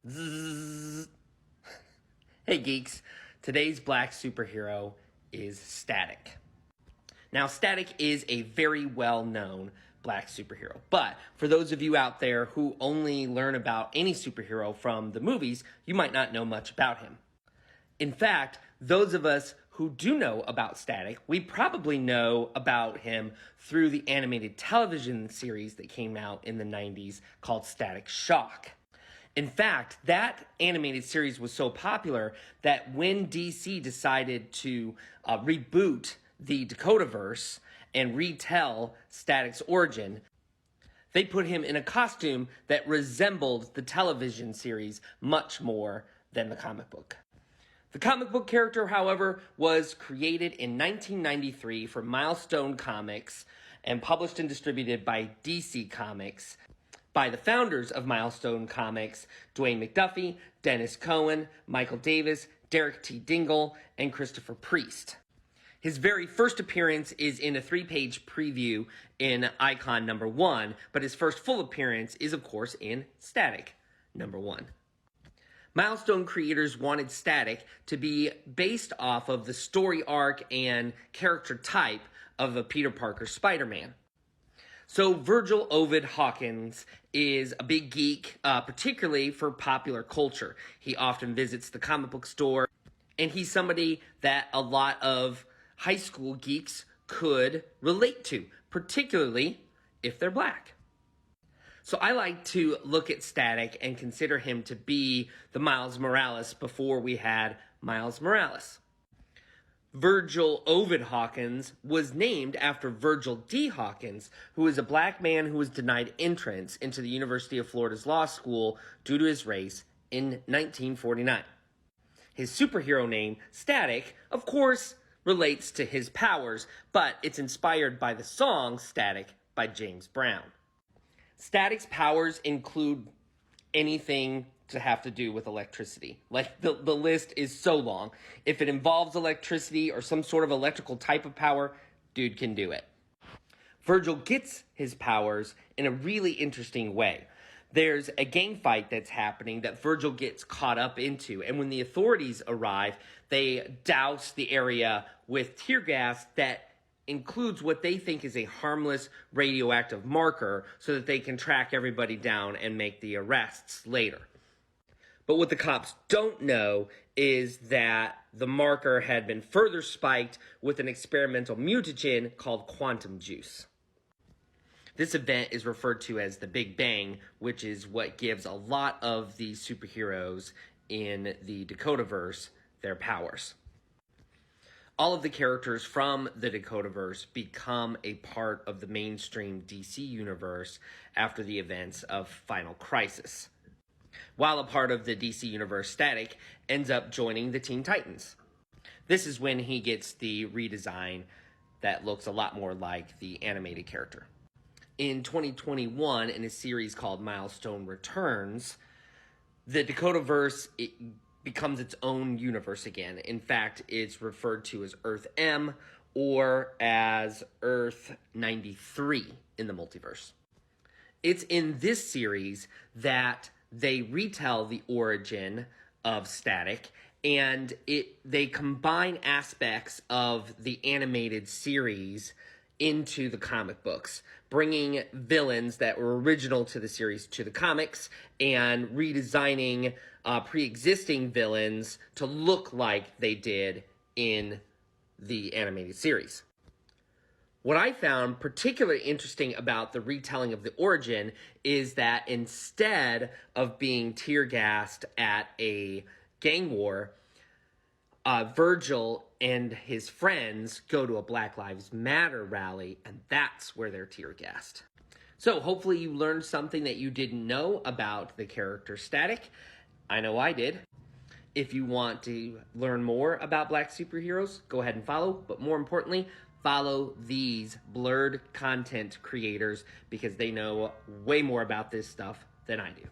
Zzz. Hey geeks, today's black superhero is Static. Now, Static is a very well-known black superhero, but for those of you out there who only learn about any superhero from the movies, you might not know much about him. In fact, those of us who do know about Static, we probably know about him through the animated television series that came out in the 90s called Static Shock. In fact, that animated series was so popular that when DC decided to reboot the Dakotaverse and retell Static's origin, they put him in a costume that resembled the television series much more than the comic book. The comic book character, however, was created in 1993 for Milestone Comics and published and distributed by DC Comics by the founders of Milestone Comics, Dwayne McDuffie, Dennis Cohen, Michael Davis, Derek T. Dingle, and Christopher Priest. His very first appearance is in a 3-page preview in Icon #1, but his first full appearance is, of course, in Static #1. Milestone creators wanted Static to be based off of the story arc and character type of a Peter Parker Spider-Man. So Virgil Ovid Hawkins is a big geek, particularly for popular culture. He often visits the comic book store, and he's somebody that a lot of high school geeks could relate to, particularly if they're black. So I like to look at Static and consider him to be the Miles Morales before we had Miles Morales. Virgil Ovid Hawkins was named after Virgil D. Hawkins, who is a black man who was denied entrance into the University of Florida's law school due to his race in 1949. His superhero name, Static, of course, relates to his powers, but it's inspired by the song Static by James Brown. Static's powers include anything to have to do with electricity. Like, the list is so long. If it involves electricity or some sort of electrical type of power, dude can do it. Virgil gets his powers in a really interesting way. There's a gang fight that's happening that Virgil gets caught up into, and when the authorities arrive, they douse the area with tear gas that includes what they think is a harmless radioactive marker so that they can track everybody down and make the arrests later. But what the cops don't know is that the marker had been further spiked with an experimental mutagen called quantum juice. This event is referred to as the Big Bang, which is what gives a lot of the superheroes in the Dakotaverse their powers. All of the characters from the Dakotaverse become a part of the mainstream DC universe after the events of Final Crisis, while a part of the DC universe, Static ends up joining the Teen Titans. This is when he gets the redesign that looks a lot more like the animated character. In 2021, in a series called Milestone Returns, the Dakotaverse becomes its own universe again. In fact, it's referred to as Earth M or as Earth 93 in the multiverse. It's in this series that they retell the origin of Static, and they combine aspects of the animated series into the comic books, bringing villains that were original to the series to the comics and redesigning pre-existing villains to look like they did in the animated series. What I found particularly interesting about the retelling of the origin is that instead of being tear-gassed at a gang war, Virgil and his friends go to a Black Lives Matter rally, and that's where they're tear-gassed. So hopefully you learned something that you didn't know about the character Static. I know I did. If you want to learn more about black superheroes, go ahead and follow, but more importantly, follow these blurred content creators because they know way more about this stuff than I do.